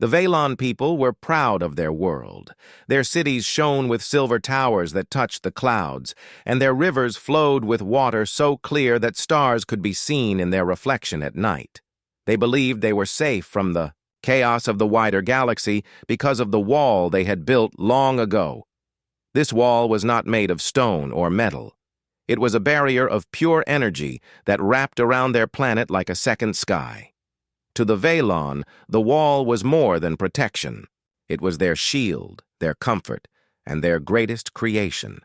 The Valon people were proud of their world. Their cities shone with silver towers that touched the clouds, and their rivers flowed with water so clear that stars could be seen in their reflection at night. They believed they were safe from the chaos of the wider galaxy because of the wall they had built long ago. This wall was not made of stone or metal. It was a barrier of pure energy that wrapped around their planet like a second sky. To the Valon, the wall was more than protection. It was their shield, their comfort, and their greatest creation.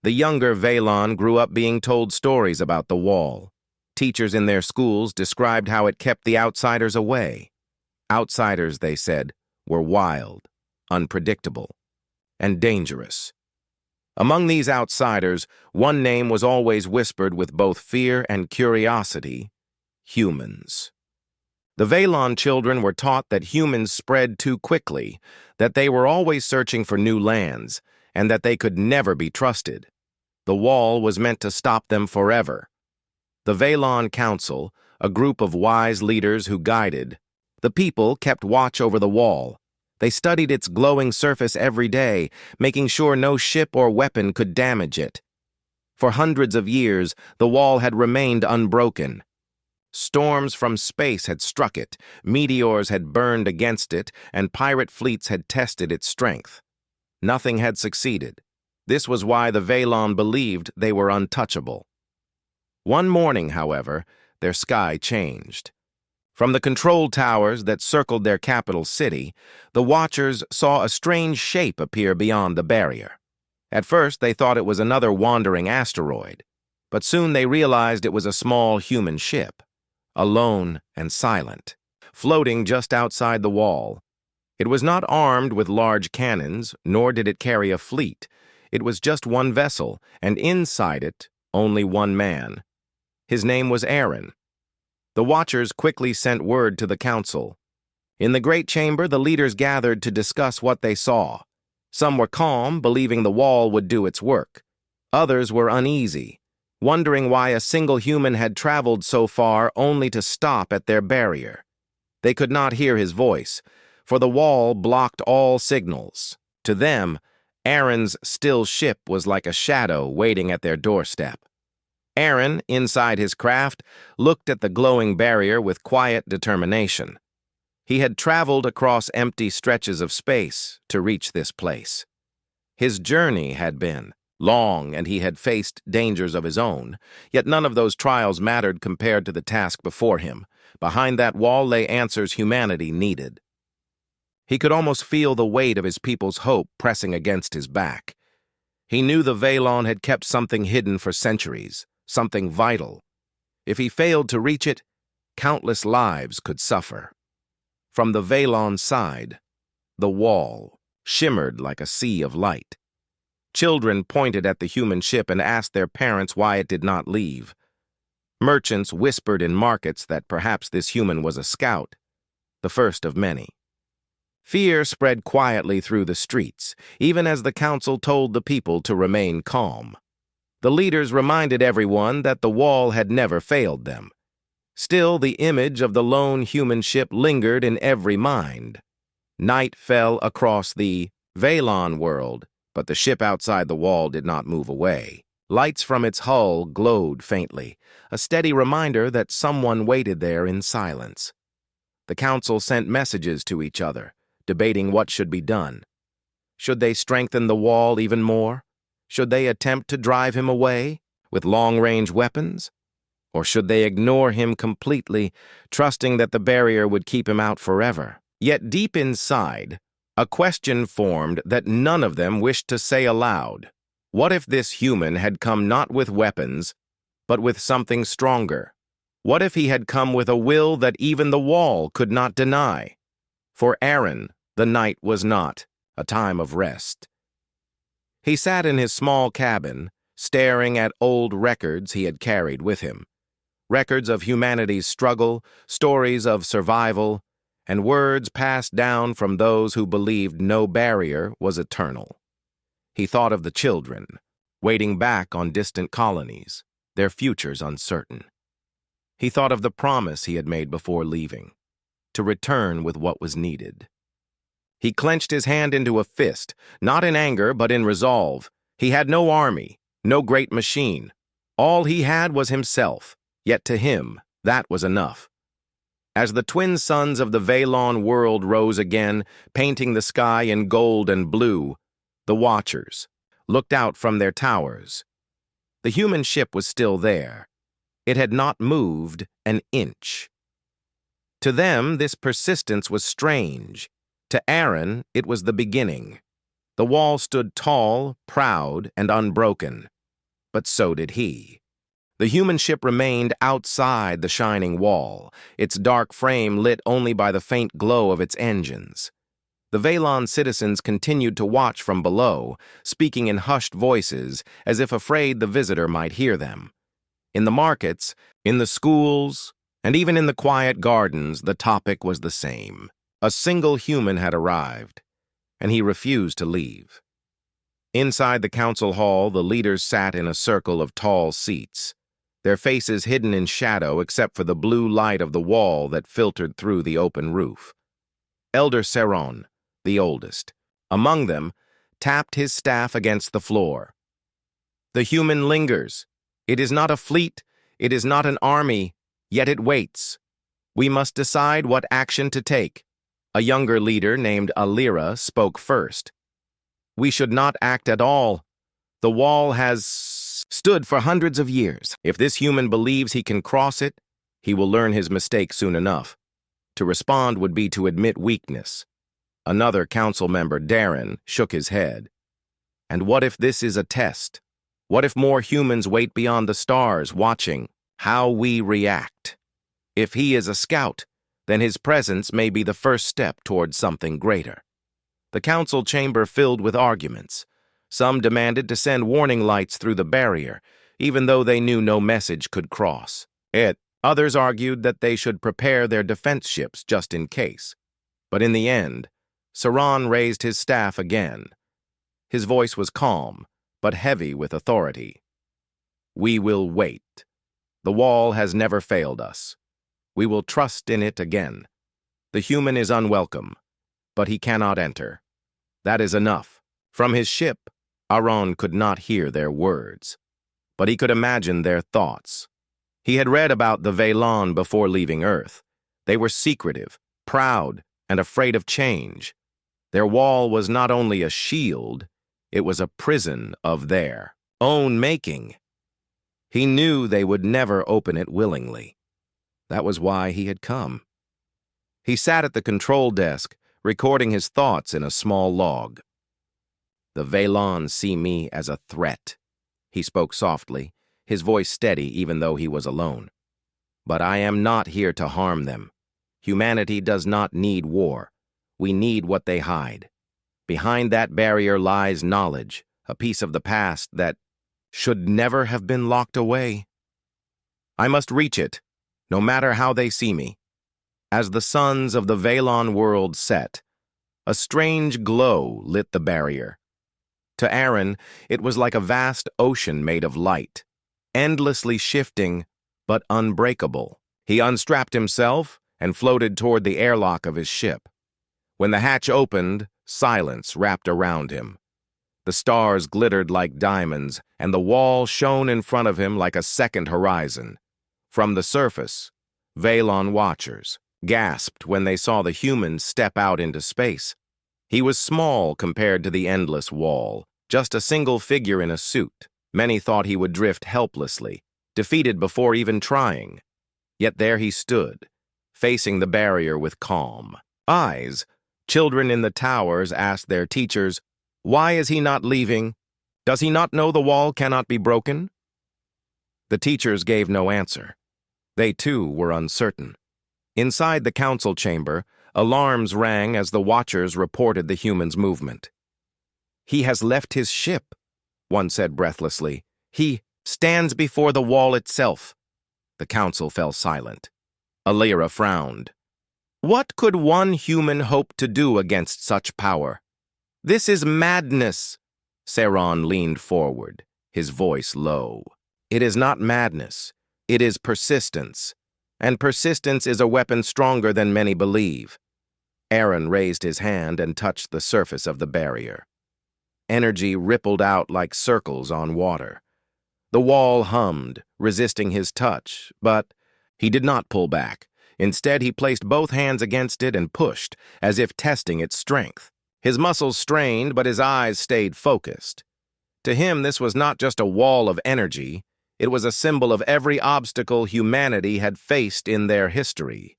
The younger Valon grew up being told stories about the wall. Teachers in their schools described how it kept the outsiders away. Outsiders, they said, were wild, unpredictable, and dangerous. Among these outsiders, one name was always whispered with both fear and curiosity: humans. The Valon children were taught that humans spread too quickly, that they were always searching for new lands, and that they could never be trusted. The wall was meant to stop them forever. The Valon Council, a group of wise leaders who guided the people, kept watch over the wall. They studied its glowing surface every day, making sure no ship or weapon could damage it. For hundreds of years, the wall had remained unbroken. Storms from space had struck it, meteors had burned against it, and pirate fleets had tested its strength. Nothing had succeeded. This was why the Valon believed they were untouchable. One morning, however, their sky changed. From the control towers that circled their capital city, the Watchers saw a strange shape appear beyond the barrier. At first, they thought it was another wandering asteroid, but soon they realized it was a small human ship. Alone and silent, floating just outside the wall. It was not armed with large cannons, nor did it carry a fleet. It was just one vessel, and inside it, only one man. His name was Aaron. The Watchers quickly sent word to the council. In the great chamber, the leaders gathered to discuss what they saw. Some were calm, believing the wall would do its work. Others were uneasy, wondering why a single human had traveled so far only to stop at their barrier. They could not hear his voice, for the wall blocked all signals. To them, Aaron's still ship was like a shadow waiting at their doorstep. Aaron, inside his craft, looked at the glowing barrier with quiet determination. He had traveled across empty stretches of space to reach this place. His journey had been long, and he had faced dangers of his own, yet none of those trials mattered compared to the task before him. Behind that wall lay answers humanity needed. He could almost feel the weight of his people's hope pressing against his back. He knew the Valon had kept something hidden for centuries, something vital. If he failed to reach it, countless lives could suffer. From the Valon side, the wall shimmered like a sea of light. Children pointed at the human ship and asked their parents why it did not leave. Merchants whispered in markets that perhaps this human was a scout, the first of many. Fear spread quietly through the streets, even as the council told the people to remain calm. The leaders reminded everyone that the wall had never failed them. Still, the image of the lone human ship lingered in every mind. Night fell across the Valon world, but the ship outside the wall did not move away. Lights from its hull glowed faintly, a steady reminder that someone waited there in silence. The council sent messages to each other, debating what should be done. Should they strengthen the wall even more? Should they attempt to drive him away with long-range weapons? Or should they ignore him completely, trusting that the barrier would keep him out forever? Yet deep inside, a question formed that none of them wished to say aloud. What if this human had come not with weapons, but with something stronger? What if he had come with a will that even the wall could not deny? For Aaron, the night was not a time of rest. He sat in his small cabin, staring at old records he had carried with him. Records of humanity's struggle, stories of survival, and words passed down from those who believed no barrier was eternal. He thought of the children, waiting back on distant colonies, their futures uncertain. He thought of the promise he had made before leaving, to return with what was needed. He clenched his hand into a fist, not in anger but in resolve. He had no army, no great machine. All he had was himself, yet to him, that was enough. As the twin suns of the Veilon world rose again, painting the sky in gold and blue, the Watchers looked out from their towers. The human ship was still there. It had not moved an inch. To them, this persistence was strange. To Aaron, it was the beginning. The wall stood tall, proud, and unbroken. But so did he. The human ship remained outside the shining wall, its dark frame lit only by the faint glow of its engines. The Veilon citizens continued to watch from below, speaking in hushed voices, as if afraid the visitor might hear them. In the markets, in the schools, and even in the quiet gardens, the topic was the same. A single human had arrived, and he refused to leave. Inside the council hall, the leaders sat in a circle of tall seats, their faces hidden in shadow except for the blue light of the wall that filtered through the open roof. Elder Seron, the oldest, among them, tapped his staff against the floor. The human lingers. It is not a fleet, it is not an army, yet it waits. We must decide what action to take. A younger leader named Alira spoke first. We should not act at all. The wall has stood for hundreds of years. If this human believes he can cross it, he will learn his mistake soon enough. To respond would be to admit weakness. Another council member, Darren, shook his head. And what if this is a test? What if more humans wait beyond the stars, watching how we react? If he is a scout, then his presence may be the first step towards something greater. The council chamber filled with arguments. Some demanded to send warning lights through the barrier, even though they knew no message could cross it. Others argued that they should prepare their defense ships just in case. But in the end, Saran raised his staff again. His voice was calm, but heavy with authority. We will wait. The wall has never failed us. We will trust in it again. The human is unwelcome, but he cannot enter. That is enough. From his ship, Aaron could not hear their words, but he could imagine their thoughts. He had read about the Veilon before leaving Earth. They were secretive, proud, and afraid of change. Their wall was not only a shield, it was a prison of their own making. He knew they would never open it willingly. That was why he had come. He sat at the control desk, recording his thoughts in a small log. The Veilon see me as a threat. He spoke softly, his voice steady even though he was alone. But I am not here to harm them. Humanity does not need war. We need what they hide. Behind that barrier lies knowledge, a piece of the past that should never have been locked away. I must reach it, no matter how they see me. As the suns of the Veilon world set, a strange glow lit the barrier. To Aaron, it was like a vast ocean made of light, endlessly shifting, but unbreakable. He unstrapped himself and floated toward the airlock of his ship. When the hatch opened, silence wrapped around him. The stars glittered like diamonds, and the wall shone in front of him like a second horizon. From the surface, Veilon watchers gasped when they saw the humans step out into space. He was small compared to the endless wall, just a single figure in a suit. Many thought he would drift helplessly, defeated before even trying. Yet there he stood, facing the barrier with calm eyes. Children in the towers asked their teachers, "Why is he not leaving? Does he not know the wall cannot be broken?" The teachers gave no answer. They too were uncertain. Inside the council chamber, alarms rang as the watchers reported the human's movement. "He has left his ship," one said breathlessly. "He stands before the wall itself." The council fell silent. Alira frowned. What could one human hope to do against such power? This is madness. Saron leaned forward, his voice low. It is not madness. It is persistence. And persistence is a weapon stronger than many believe. Aaron raised his hand and touched the surface of the barrier. Energy rippled out like circles on water. The wall hummed, resisting his touch, but he did not pull back. Instead, he placed both hands against it and pushed, as if testing its strength. His muscles strained, but his eyes stayed focused. To him, this was not just a wall of energy. It was a symbol of every obstacle humanity had faced in their history.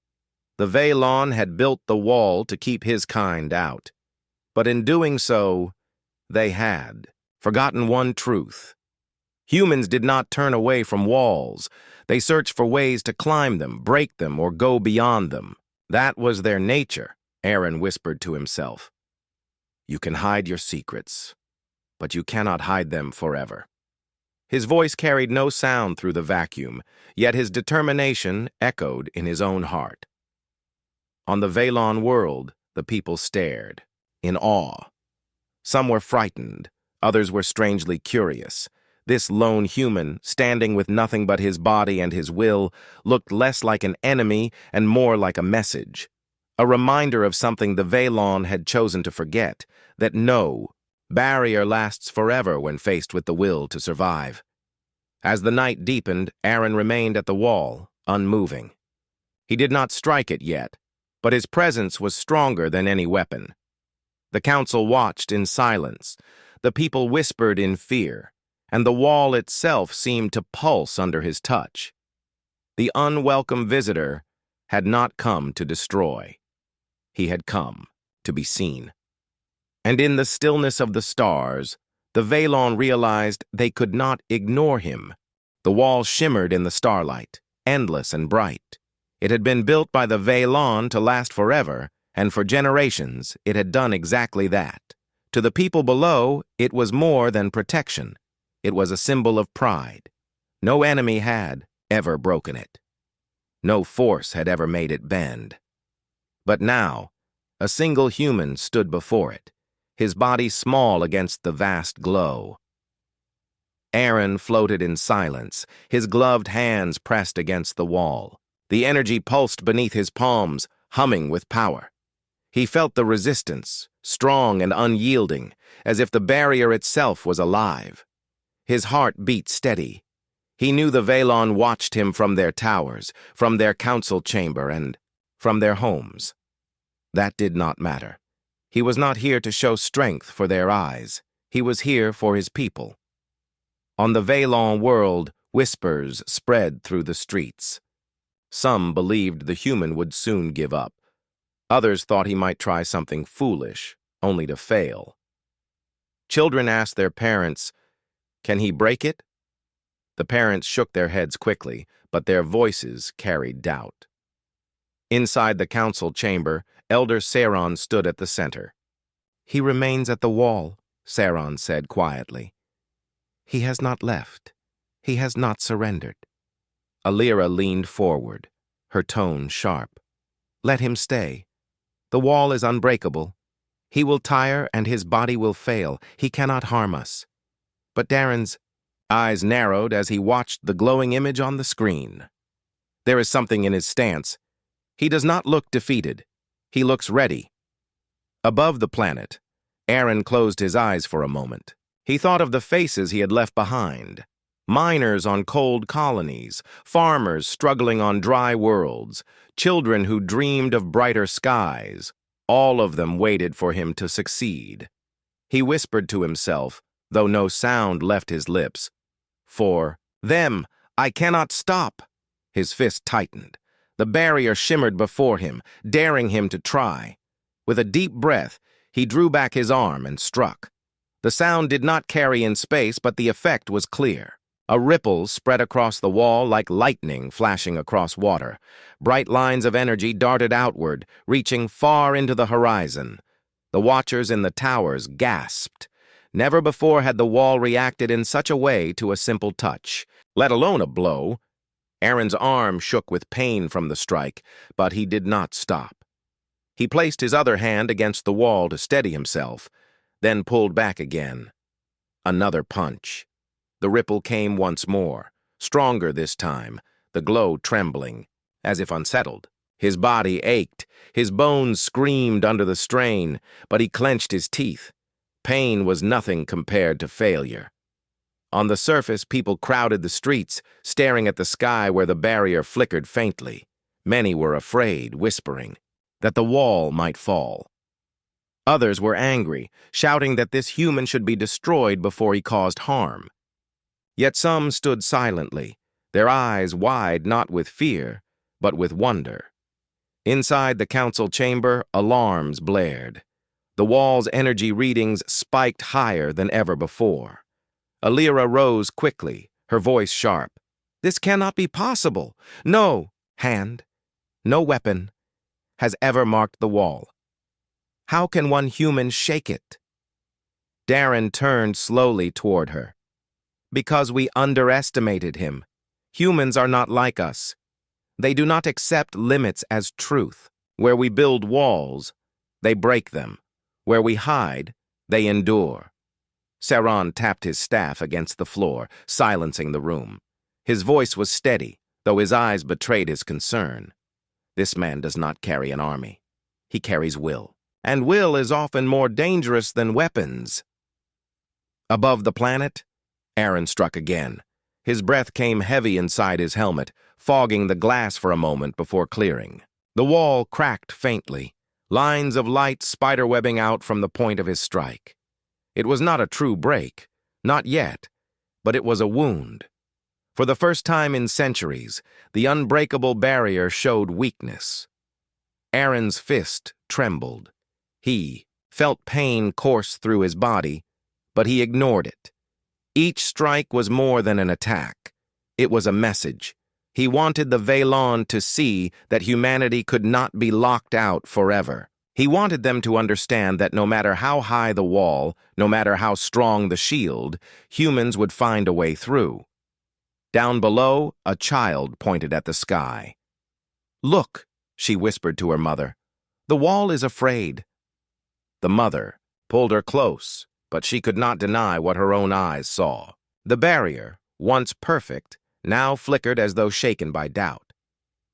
The Velon had built the wall to keep his kind out. But in doing so, they had forgotten one truth. Humans did not turn away from walls. They searched for ways to climb them, break them, or go beyond them. That was their nature, Aaron whispered to himself. You can hide your secrets, but you cannot hide them forever. His voice carried no sound through the vacuum, yet his determination echoed in his own heart. On the Velon world, the people stared, in awe. Some were frightened, others were strangely curious. This lone human, standing with nothing but his body and his will, looked less like an enemy and more like a message. A reminder of something the Velon had chosen to forget, that no barrier lasts forever when faced with the will to survive. As the night deepened, Aaron remained at the wall, unmoving. He did not strike it yet, but his presence was stronger than any weapon. The council watched in silence. The people whispered in fear, and the wall itself seemed to pulse under his touch. The unwelcome visitor had not come to destroy. He had come to be seen. And in the stillness of the stars, the Velon realized they could not ignore him. The wall shimmered in the starlight, endless and bright. It had been built by the Velon to last forever, and for generations it had done exactly that. To the people below, it was more than protection. It was a symbol of pride. No enemy had ever broken it. No force had ever made it bend. But now, a single human stood before it, his body small against the vast glow. Aaron floated in silence, his gloved hands pressed against the wall. The energy pulsed beneath his palms, humming with power. He felt the resistance, strong and unyielding, as if the barrier itself was alive. His heart beat steady. He knew the Velon watched him from their towers, from their council chamber, and from their homes. That did not matter. He was not here to show strength for their eyes. He was here for his people. On the Velon world, whispers spread through the streets. Some believed the human would soon give up. Others thought he might try something foolish, only to fail. Children asked their parents, "Can he break it?" The parents shook their heads quickly, but their voices carried doubt. Inside the council chamber, Elder Saron stood at the center. "He remains at the wall," Saron said quietly. "He has not left. He has not surrendered." Alira leaned forward, her tone sharp. "Let him stay. The wall is unbreakable. He will tire and his body will fail. He cannot harm us." But Darren's eyes narrowed as he watched the glowing image on the screen. There is something in his stance. He does not look defeated. He looks ready. Above the planet, Aaron closed his eyes for a moment. He thought of the faces he had left behind. Miners on cold colonies, farmers struggling on dry worlds, children who dreamed of brighter skies. All of them waited for him to succeed. He whispered to himself, though no sound left his lips, "For them, I cannot stop." His fist tightened. The barrier shimmered before him, daring him to try. With a deep breath, he drew back his arm and struck. The sound did not carry in space, but the effect was clear. A ripple spread across the wall like lightning flashing across water. Bright lines of energy darted outward, reaching far into the horizon. The watchers in the towers gasped. Never before had the wall reacted in such a way to a simple touch, let alone a blow. Aaron's arm shook with pain from the strike, but he did not stop. He placed his other hand against the wall to steady himself, then pulled back again. Another punch. The ripple came once more, stronger this time, the glow trembling. as if unsettled. His body ached, his bones screamed under the strain, but he clenched his teeth. Pain was nothing compared to failure. On the surface, people crowded the streets, staring at the sky where the barrier flickered faintly. Many were afraid, whispering that the wall might fall. Others were angry, shouting that this human should be destroyed before he caused harm. Yet some stood silently, their eyes wide not with fear, but with wonder. Inside the council chamber, alarms blared. The wall's energy readings spiked higher than ever before. Alira rose quickly, her voice sharp. "This cannot be possible. No hand, no weapon, has ever marked the wall. How can one human shake it?" Darren turned slowly toward her. "Because we underestimated him. Humans are not like us. They do not accept limits as truth. Where we build walls, they break them. Where we hide, they endure." Saron tapped his staff against the floor, silencing the room. His voice was steady, though his eyes betrayed his concern. This man does not carry an army. He carries will. And will is often more dangerous than weapons. Above the planet, Aaron struck again. His breath came heavy inside his helmet, fogging the glass for a moment before clearing. The wall cracked faintly, lines of light spiderwebbing out from the point of his strike. It was not a true break, not yet, but it was a wound. For the first time in centuries, the unbreakable barrier showed weakness. Aaron's fist trembled. He felt pain course through his body, but he ignored it. Each strike was more than an attack. It was a message. He wanted the Veilon to see that humanity could not be locked out forever. He wanted them to understand that no matter how high the wall, no matter how strong the shield, humans would find a way through. Down below, a child pointed at the sky. "Look," she whispered to her mother. "The wall is afraid." The mother pulled her close, but she could not deny what her own eyes saw. The barrier, once perfect, now flickered as though shaken by doubt.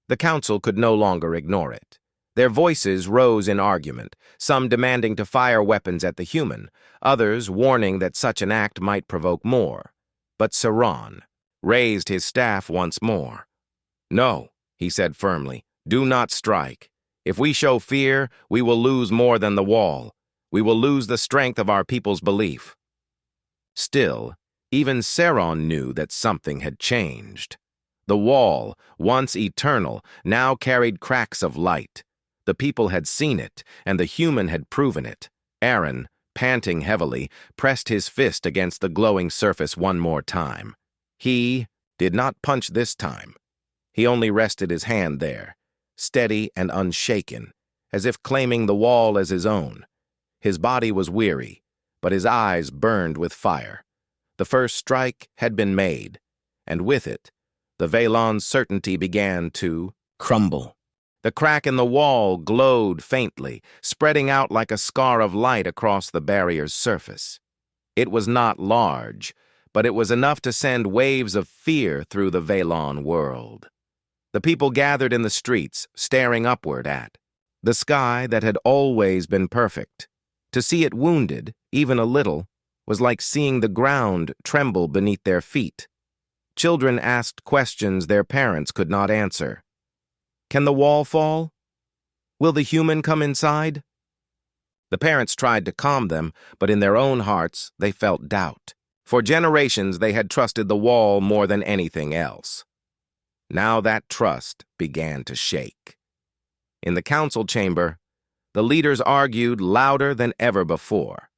The council could no longer ignore it. Their voices rose in argument, some demanding to fire weapons at the human, others warning that such an act might provoke more. But Saron raised his staff once more. "No," he said firmly, "do not strike. If we show fear, we will lose more than the wall. We will lose the strength of our people's belief." Still, even Saron knew that something had changed. The wall, once eternal, now carried cracks of light. The people had seen it, and the human had proven it. Aaron, panting heavily, pressed his fist against the glowing surface one more time. He did not punch this time. He only rested his hand there, steady and unshaken, as if claiming the wall as his own. His body was weary, but his eyes burned with fire. The first strike had been made, and with it, the Veilon's certainty began to crumble. The crack in the wall glowed faintly, spreading out like a scar of light across the barrier's surface. It was not large, but it was enough to send waves of fear through the Veilon world. The people gathered in the streets, staring upward at the sky that had always been perfect. To see it wounded, even a little, was like seeing the ground tremble beneath their feet. Children asked questions their parents could not answer. Can the wall fall? Will the human come inside? The parents tried to calm them, but in their own hearts they felt doubt. For generations they had trusted the wall more than anything else. Now that trust began to shake. In the council chamber, the leaders argued louder than ever before.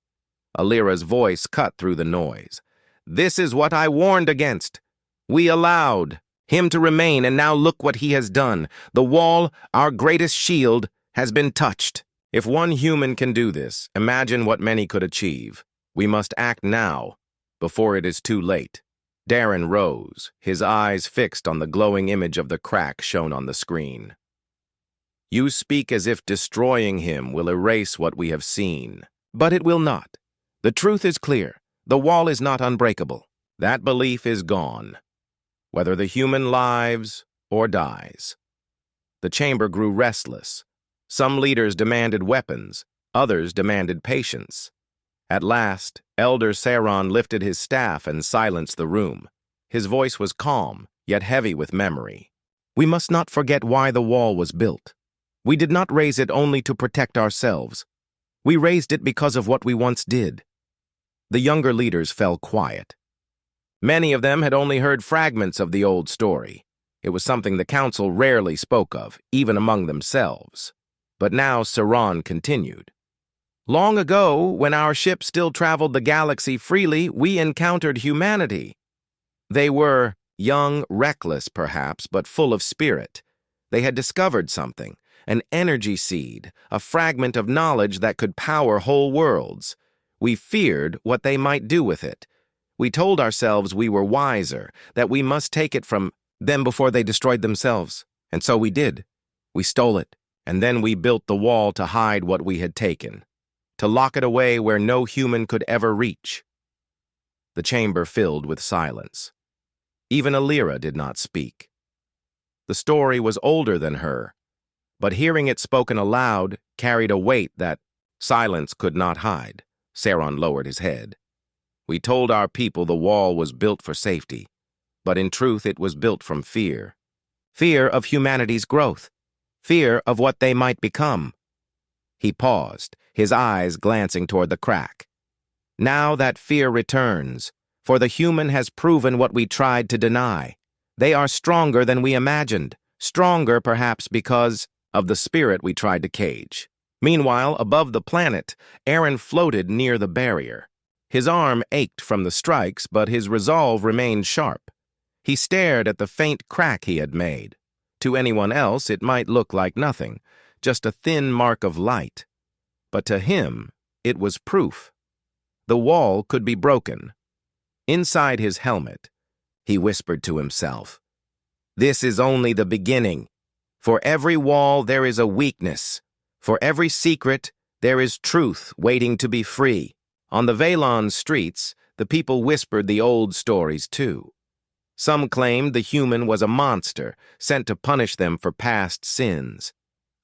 Alira's voice cut through the noise. "This is what I warned against. We allowed him to remain, and now look what he has done. The wall, our greatest shield, has been touched. If one human can do this, imagine what many could achieve. We must act now, before it is too late." Darren rose, his eyes fixed on the glowing image of the crack shown on the screen. "You speak as if destroying him will erase what we have seen. But it will not. The truth is clear. The wall is not unbreakable. That belief is gone, whether the human lives or dies." The chamber grew restless. Some leaders demanded weapons, others demanded patience. At last, Elder Saron lifted his staff and silenced the room. His voice was calm, yet heavy with memory. We must not forget why the wall was built. We did not raise it only to protect ourselves. We raised it because of what we once did. The younger leaders fell quiet. Many of them had only heard fragments of the old story. It was something the council rarely spoke of, even among themselves. But now Saron continued. Long ago, when our ship still traveled the galaxy freely, we encountered humanity. They were young, reckless perhaps, but full of spirit. They had discovered something, an energy seed, a fragment of knowledge that could power whole worlds. We feared what they might do with it. We told ourselves we were wiser, that we must take it from them before they destroyed themselves. And so we did. We stole it, and then we built the wall to hide what we had taken, to lock it away where no human could ever reach. The chamber filled with silence. Even Alira did not speak. The story was older than her, but hearing it spoken aloud carried a weight that silence could not hide. Saron lowered his head. We told our people the wall was built for safety, but in truth it was built from fear. Fear of humanity's growth. Fear of what they might become. He paused, his eyes glancing toward the crack. Now that fear returns, for the human has proven what we tried to deny. They are stronger than we imagined, stronger perhaps because of the spirit we tried to cage. Meanwhile, above the planet, Aaron floated near the barrier. His arm ached from the strikes, but his resolve remained sharp. He stared at the faint crack he had made. To anyone else, it might look like nothing, just a thin mark of light. But to him, it was proof. The wall could be broken. Inside his helmet, he whispered to himself, "This is only the beginning. For every wall there is a weakness. For every secret there is truth waiting to be free." On the Valon streets, the people whispered the old stories too. Some claimed the human was a monster, sent to punish them for past sins.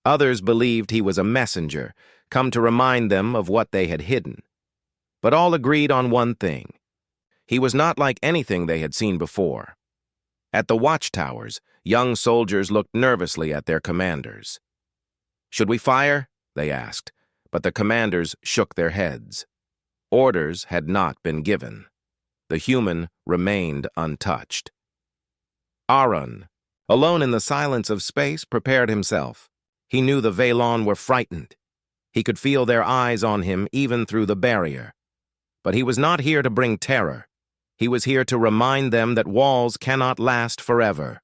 Others believed he was a messenger, come to remind them of what they had hidden. But all agreed on one thing. He was not like anything they had seen before. At the watchtowers, young soldiers looked nervously at their commanders. "Should we fire?" they asked, but the commanders shook their heads. Orders had not been given. The human remained untouched. Aaron, alone in the silence of space, prepared himself. He knew the Valon were frightened. He could feel their eyes on him even through the barrier. But he was not here to bring terror. He was here to remind them that walls cannot last forever.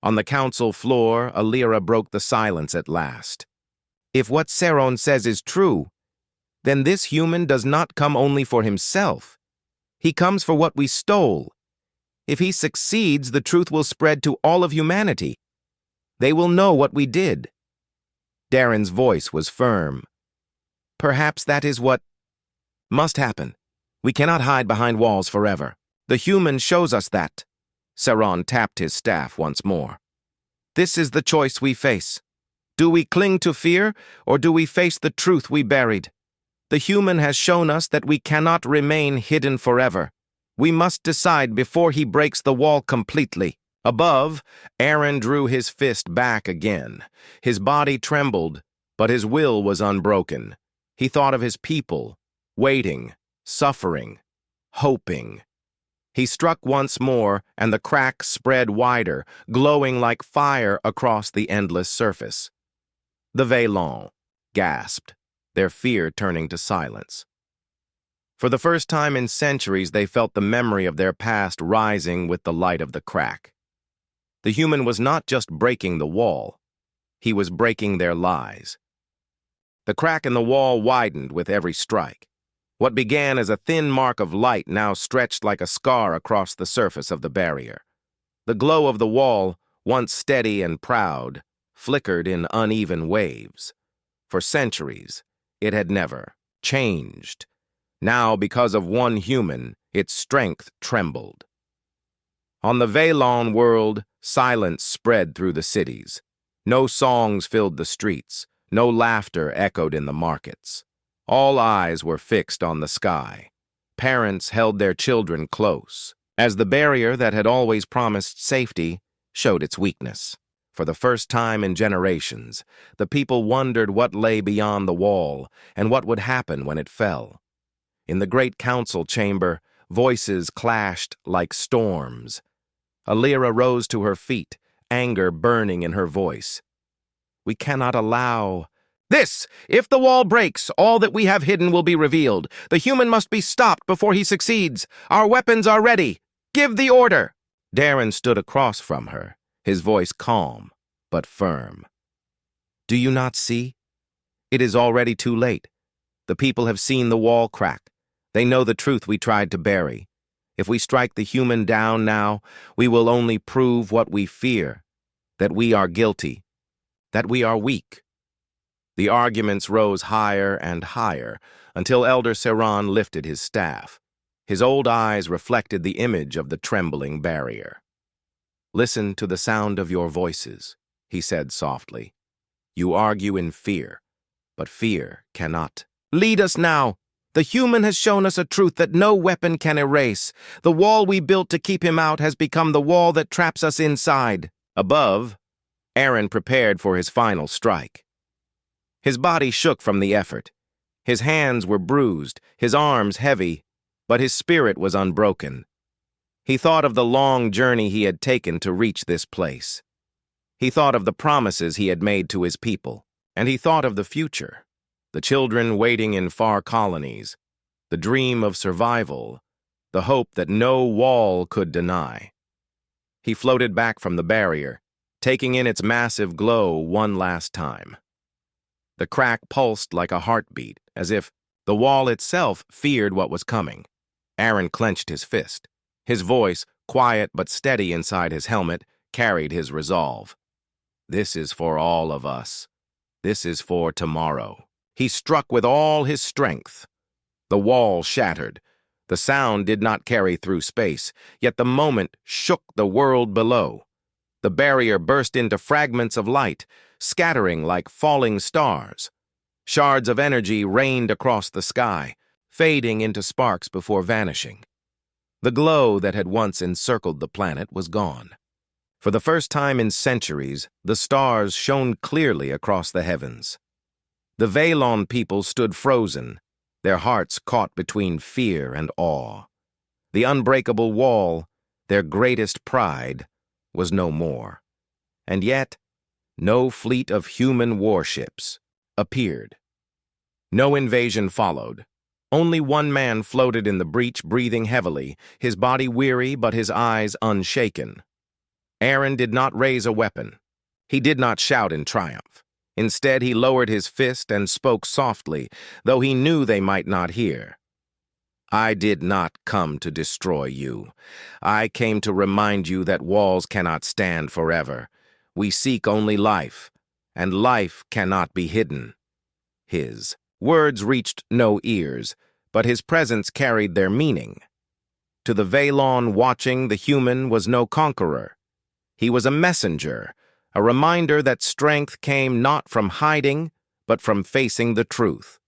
On the council floor, Alira broke the silence at last. "If what Saron says is true, then this human does not come only for himself. He comes for what we stole. If he succeeds, the truth will spread to all of humanity. They will know what we did." Darren's voice was firm. "Perhaps that is what must happen. We cannot hide behind walls forever. The human shows us that." Saron tapped his staff once more. "This is the choice we face. Do we cling to fear, or do we face the truth we buried? The human has shown us that we cannot remain hidden forever. We must decide before he breaks the wall completely." Above, Aaron drew his fist back again. His body trembled, but his will was unbroken. He thought of his people, waiting, suffering, hoping. He struck once more, and the crack spread wider, glowing like fire across the endless surface. The Valon gasped, their fear turning to silence. For the first time in centuries, they felt the memory of their past rising with the light of the crack. The human was not just breaking the wall, he was breaking their lies. The crack in the wall widened with every strike. What began as a thin mark of light now stretched like a scar across the surface of the barrier. The glow of the wall, once steady and proud, flickered in uneven waves. For centuries, it had never changed. Now, because of one human, its strength trembled. On the Valon world, Silence spread through the cities. No songs filled the streets. No laughter echoed in the markets. All eyes were fixed on the sky. Parents held their children close, as the barrier that had always promised safety showed its weakness. For the first time in generations, the people wondered what lay beyond the wall and what would happen when it fell. In the great council chamber, voices clashed like storms. Alira rose to her feet, anger burning in her voice. "We cannot allow this! If the wall breaks, all that we have hidden will be revealed. The human must be stopped before he succeeds. Our weapons are ready. Give the order!" Darren stood across from her, his voice calm but firm. "Do you not see? It is already too late. The people have seen the wall crack. They know the truth we tried to bury. If we strike the human down now, we will only prove what we fear, that we are guilty, that we are weak." The arguments rose higher and higher until Elder Saran lifted his staff. His old eyes reflected the image of the trembling barrier. "Listen to the sound of your voices," he said softly. "You argue in fear, but fear cannot lead us now. The human has shown us a truth that no weapon can erase. The wall we built to keep him out has become the wall that traps us inside." Above, Aaron prepared for his final strike. His body shook from the effort. His hands were bruised, his arms heavy, but his spirit was unbroken. He thought of the long journey he had taken to reach this place. He thought of the promises he had made to his people, and he thought of the future. The children waiting in far colonies, the dream of survival, the hope that no wall could deny. He floated back from the barrier, taking in its massive glow one last time. The crack pulsed like a heartbeat, as if the wall itself feared what was coming. Aaron clenched his fist. His voice, quiet but steady inside his helmet, carried his resolve. "This is for all of us. This is for tomorrow." He struck with all his strength. The wall shattered. The sound did not carry through space, yet the moment shook the world below. The barrier burst into fragments of light, scattering like falling stars. Shards of energy rained across the sky, fading into sparks before vanishing. The glow that had once encircled the planet was gone. For the first time in centuries, the stars shone clearly across the heavens. The Veilon people stood frozen, their hearts caught between fear and awe. The unbreakable wall, their greatest pride, was no more. And yet, no fleet of human warships appeared. No invasion followed. Only one man floated in the breach, breathing heavily, his body weary but his eyes unshaken. Aaron did not raise a weapon. He did not shout in triumph. Instead, he lowered his fist and spoke softly, though he knew they might not hear. "I did not come to destroy you. I came to remind you that walls cannot stand forever. We seek only life, and life cannot be hidden." His words reached no ears, but his presence carried their meaning. To the Veilon watching, the human was no conqueror. He was a messenger, a reminder that strength came not from hiding, but from facing the truth.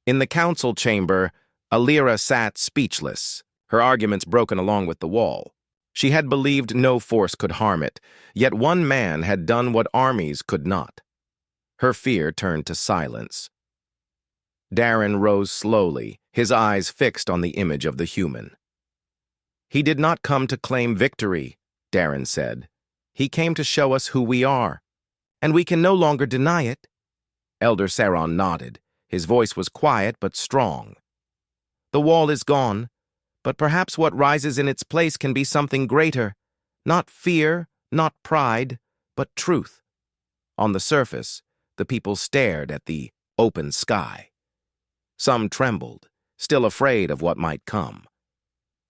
In the council chamber, Alira sat speechless, her arguments broken along with the wall. She had believed no force could harm it, yet one man had done what armies could not. Her fear turned to silence. Darren rose slowly, his eyes fixed on the image of the human. "He did not come to claim victory," Darren said. "He came to show us who we are, and we can no longer deny it." Elder Saran nodded. His voice was quiet but strong. "The wall is gone, but perhaps what rises in its place can be something greater. Not fear, not pride, but truth." On the surface, the people stared at the open sky. Some trembled, still afraid of what might come.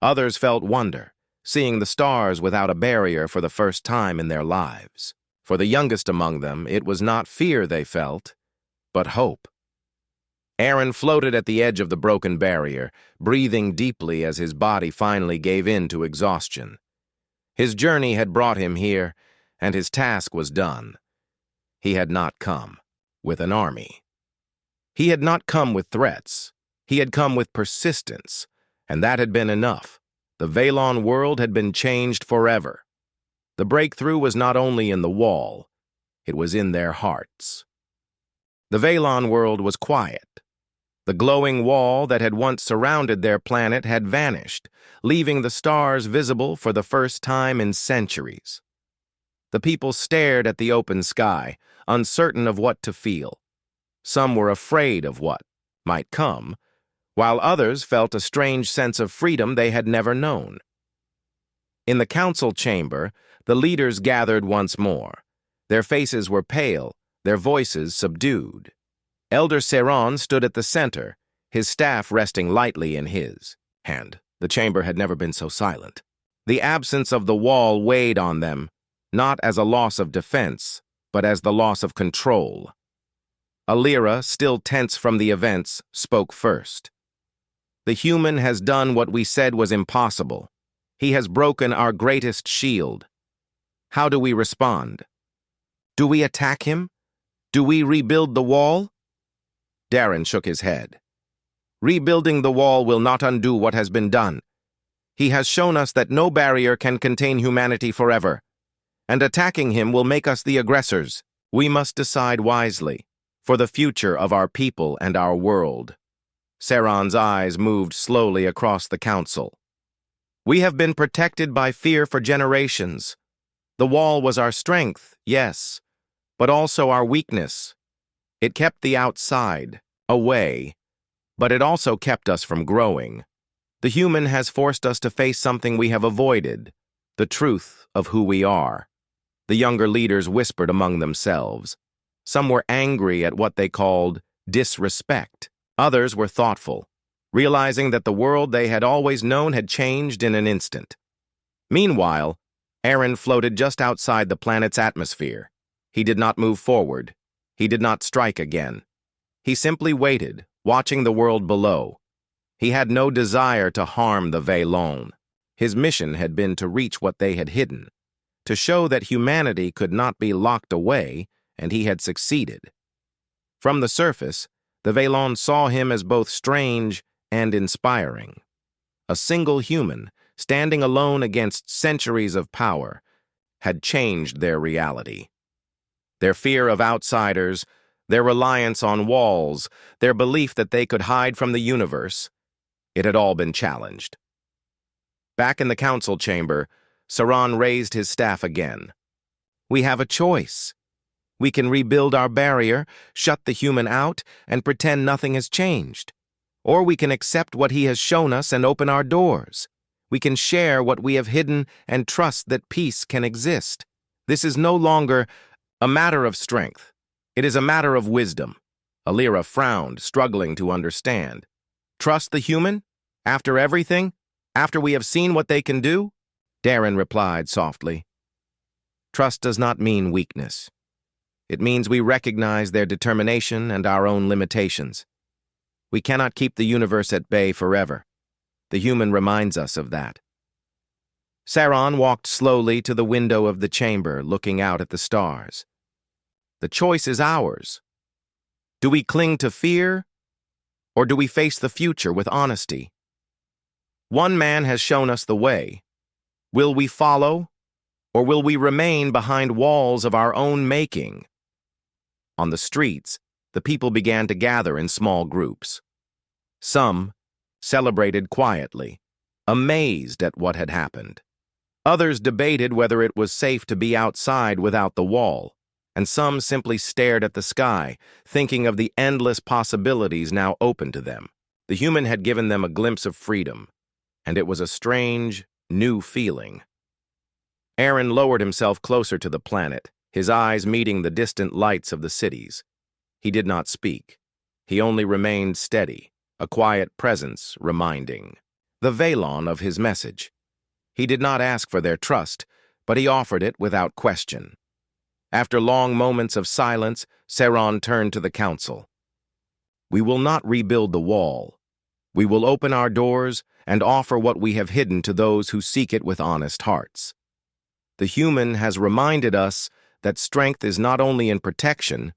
Others felt wonder, seeing the stars without a barrier for the first time in their lives. For the youngest among them, it was not fear they felt, but hope. Aaron floated at the edge of the broken barrier, breathing deeply as his body finally gave in to exhaustion. His journey had brought him here, and his task was done. He had not come with an army. He had not come with threats. He had come with persistence, and that had been enough. The Velon world had been changed forever. The breakthrough was not only in the wall, it was in their hearts. The Velon world was quiet. The glowing wall that had once surrounded their planet had vanished, leaving the stars visible for the first time in centuries. The people stared at the open sky, uncertain of what to feel. Some were afraid of what might come, while others felt a strange sense of freedom they had never known. In the council chamber, the leaders gathered once more. Their faces were pale, their voices subdued. Elder Seron stood at the center, his staff resting lightly in his hand. The chamber had never been so silent. The absence of the wall weighed on them, not as a loss of defense, but as the loss of control. Alira, still tense from the events, spoke first. The human has done what we said was impossible. He has broken our greatest shield. How do we respond? Do we attack him? Do we rebuild the wall? Darren shook his head. Rebuilding the wall will not undo what has been done. He has shown us that no barrier can contain humanity forever, and attacking him will make us the aggressors. We must decide wisely, for the future of our people and our world. Seron's eyes moved slowly across the council. We have been protected by fear for generations. The wall was our strength, yes, but also our weakness. It kept the outside away, but it also kept us from growing. The human has forced us to face something we have avoided, the truth of who we are. The younger leaders whispered among themselves. Some were angry at what they called disrespect. Others were thoughtful, realizing that the world they had always known had changed in an instant. Meanwhile, Aaron floated just outside the planet's atmosphere. He did not move forward. He did not strike again. He simply waited, watching the world below. He had no desire to harm the Velon. His mission had been to reach what they had hidden, to show that humanity could not be locked away, and he had succeeded. From the surface, the Velon saw him as both strange and inspiring. A single human, standing alone against centuries of power, had changed their reality. Their fear of outsiders, their reliance on walls, their belief that they could hide from the universe, it had all been challenged. Back in the council chamber, Seron raised his staff again. We have a choice. We can rebuild our barrier, shut the human out, and pretend nothing has changed. Or we can accept what he has shown us and open our doors. We can share what we have hidden and trust that peace can exist. This is no longer a matter of strength. It is a matter of wisdom. Alira frowned, struggling to understand. Trust the human? After everything? After we have seen what they can do? Darren replied softly. Trust does not mean weakness. It means we recognize their determination and our own limitations. We cannot keep the universe at bay forever. The human reminds us of that. Seron walked slowly to the window of the chamber, looking out at the stars. The choice is ours. Do we cling to fear, or do we face the future with honesty? One man has shown us the way. Will we follow, or will we remain behind walls of our own making? On the streets, the people began to gather in small groups. Some celebrated quietly, amazed at what had happened. Others debated whether it was safe to be outside without the wall, and some simply stared at the sky, thinking of the endless possibilities now open to them. The human had given them a glimpse of freedom, and it was a strange, new feeling. Aaron lowered himself closer to the planet, his eyes meeting the distant lights of the cities. He did not speak. He only remained steady, a quiet presence reminding the Velon of his message. He did not ask for their trust, but he offered it without question. After long moments of silence, Seron turned to the council. We will not rebuild the wall. We will open our doors and offer what we have hidden to those who seek it with honest hearts. The human has reminded us that strength is not only in protection,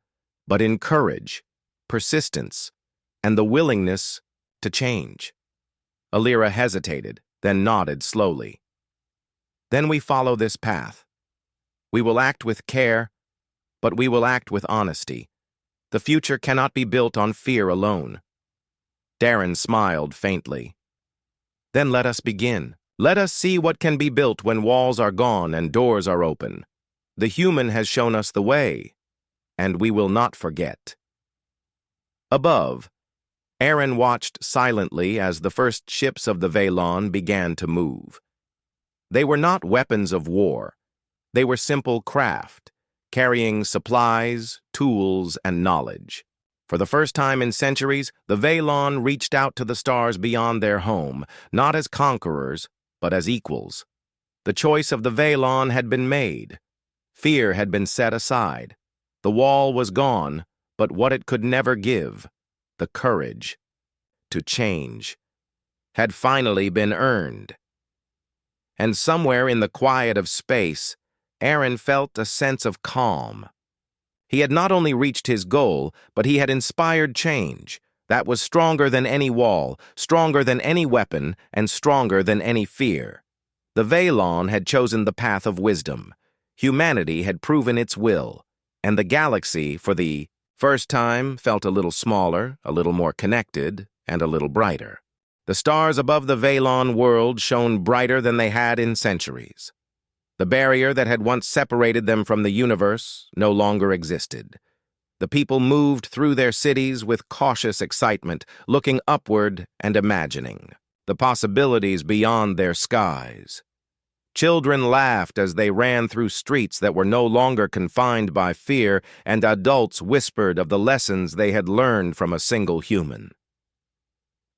but in courage, persistence, and the willingness to change. Alira hesitated, then nodded slowly. Then we follow this path. We will act with care, but we will act with honesty. The future cannot be built on fear alone. Darren smiled faintly. Then let us begin. Let us see what can be built when walls are gone and doors are open. The human has shown us the way, and we will not forget. Above, Aaron watched silently as the first ships of the Velon began to move. They were not weapons of war. They were simple craft, carrying supplies, tools, and knowledge. For the first time in centuries, the Velon reached out to the stars beyond their home, not as conquerors, but as equals. The choice of the Velon had been made. Fear had been set aside. The wall was gone, but what it could never give, the courage to change, had finally been earned. And somewhere in the quiet of space, Aaron felt a sense of calm. He had not only reached his goal, but he had inspired change that was stronger than any wall, stronger than any weapon, and stronger than any fear. The Velon had chosen the path of wisdom. Humanity had proven its will, and the galaxy, for the first time, felt a little smaller, a little more connected, and a little brighter. The stars above the Velon world shone brighter than they had in centuries. The barrier that had once separated them from the universe no longer existed. The people moved through their cities with cautious excitement, looking upward and imagining the possibilities beyond their skies. Children laughed as they ran through streets that were no longer confined by fear, and adults whispered of the lessons they had learned from a single human.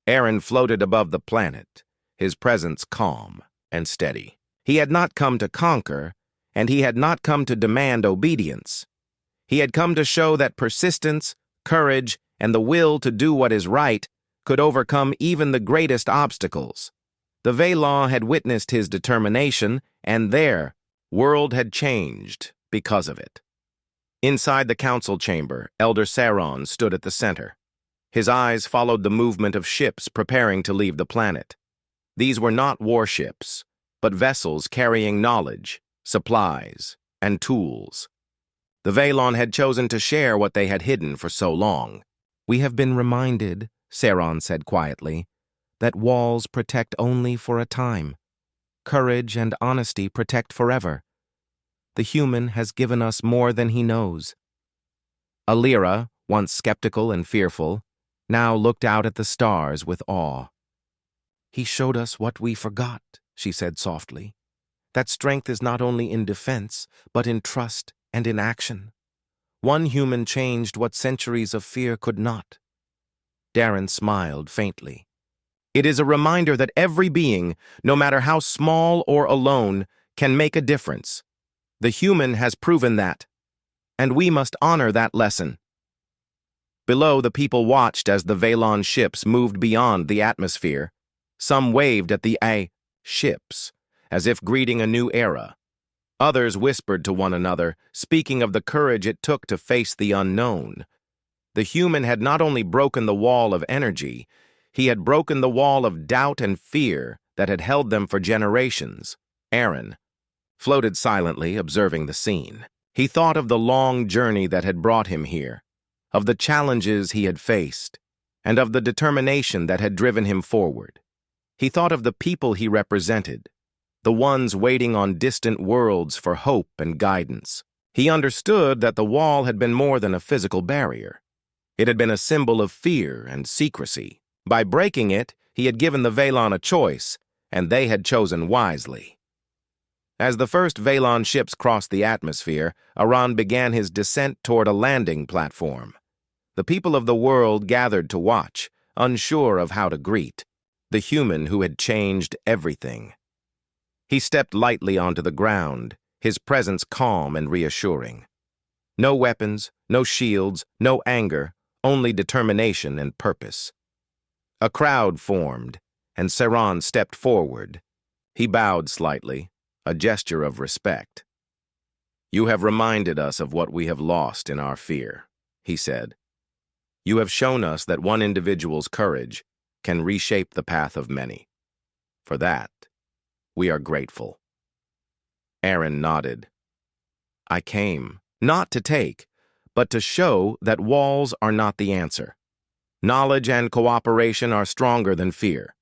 Aaron floated above the planet, his presence calm and steady. He had not come to conquer, and he had not come to demand obedience. He had come to show that persistence, courage, and the will to do what is right could overcome even the greatest obstacles. The Velon had witnessed his determination, and their world had changed because of it. Inside the council chamber, Elder Saron stood at the center. His eyes followed the movement of ships preparing to leave the planet. These were not warships, but vessels carrying knowledge, supplies, and tools. The Velon had chosen to share what they had hidden for so long. "We have been reminded," Saron said quietly, "that walls protect only for a time. Courage and honesty protect forever. The human has given us more than he knows." Alira, once skeptical and fearful, now looked out at the stars with awe. "He showed us what we forgot," she said softly. "That strength is not only in defense, but in trust and in action. One human changed what centuries of fear could not." Darren smiled faintly. "It is a reminder that every being, no matter how small or alone, can make a difference. The human has proven that, and we must honor that lesson." Below, the people watched as the Velon ships moved beyond the atmosphere. Some waved at the ships, as if greeting a new era. Others whispered to one another, speaking of the courage it took to face the unknown. The human had not only broken the wall of energy, he had broken the wall of doubt and fear that had held them for generations. Aaron floated silently, observing the scene. He thought of the long journey that had brought him here, of the challenges he had faced, and of the determination that had driven him forward. He thought of the people he represented, the ones waiting on distant worlds for hope and guidance. He understood that the wall had been more than a physical barrier. It had been a symbol of fear and secrecy. By breaking it, he had given the Velon a choice, and they had chosen wisely. As the first Velon ships crossed the atmosphere, Aran began his descent toward a landing platform. The people of the world gathered to watch, unsure of how to greet the human who had changed everything. He stepped lightly onto the ground, his presence calm and reassuring. No weapons, no shields, no anger, only determination and purpose. A crowd formed, and Saron stepped forward. He bowed slightly, a gesture of respect. "You have reminded us of what we have lost in our fear," he said. "You have shown us that one individual's courage can reshape the path of many. For that, we are grateful." Aaron nodded. "I came, not to take, but to show that walls are not the answer. Knowledge and cooperation are stronger than fear.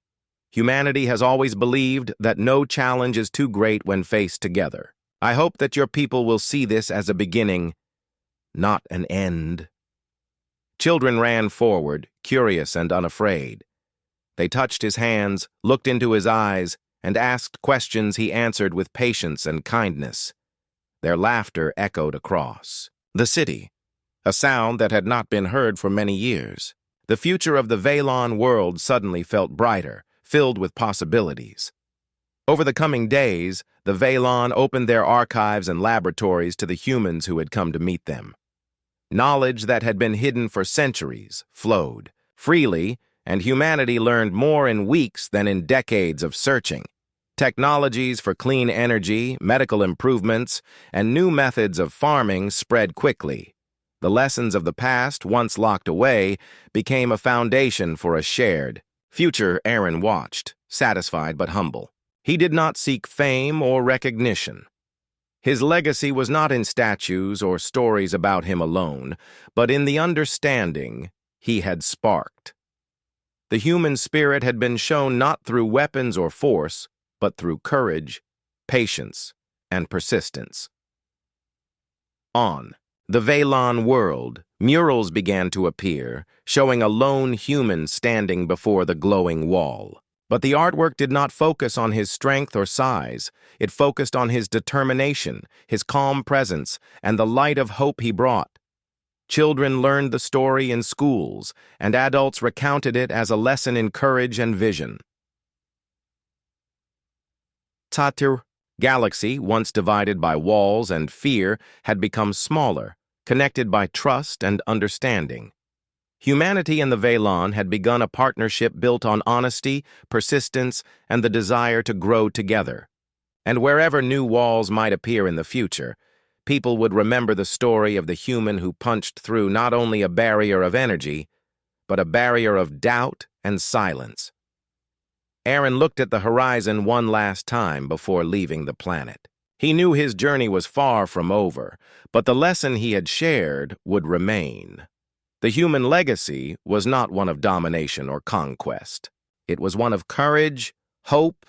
Humanity has always believed that no challenge is too great when faced together. I hope that your people will see this as a beginning, not an end." Children ran forward, curious and unafraid. They touched his hands, looked into his eyes, and asked questions he answered with patience and kindness. Their laughter echoed across the city, a sound that had not been heard for many years. The future of the Veilon world suddenly felt brighter, filled with possibilities. Over the coming days, the Veilon opened their archives and laboratories to the humans who had come to meet them. Knowledge that had been hidden for centuries flowed freely, and humanity learned more in weeks than in decades of searching. Technologies for clean energy, medical improvements, and new methods of farming spread quickly. The lessons of the past, once locked away, became a foundation for a shared future. Aaron watched, satisfied but humble. He did not seek fame or recognition. His legacy was not in statues or stories about him alone, but in the understanding he had sparked. The human spirit had been shown not through weapons or force, but through courage, patience, and persistence. On the Veilon world, murals began to appear, showing a lone human standing before the glowing wall. But the artwork did not focus on his strength or size. It focused on his determination, his calm presence, and the light of hope he brought. Children learned the story in schools, and adults recounted it as a lesson in courage and vision. Tatir Galaxy, once divided by walls and fear, had become smaller, connected by trust and understanding. Humanity and the Veilon had begun a partnership built on honesty, persistence, and the desire to grow together. And wherever new walls might appear in the future, people would remember the story of the human who punched through not only a barrier of energy, but a barrier of doubt and silence. Aaron looked at the horizon one last time before leaving the planet. He knew his journey was far from over, but the lesson he had shared would remain. The human legacy was not one of domination or conquest. It was one of courage, hope,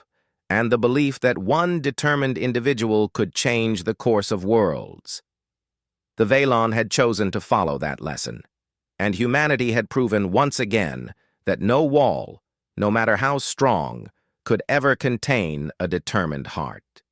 and the belief that one determined individual could change the course of worlds. The Veilon had chosen to follow that lesson, and humanity had proven once again that no wall, no matter how strong, could ever contain a determined heart.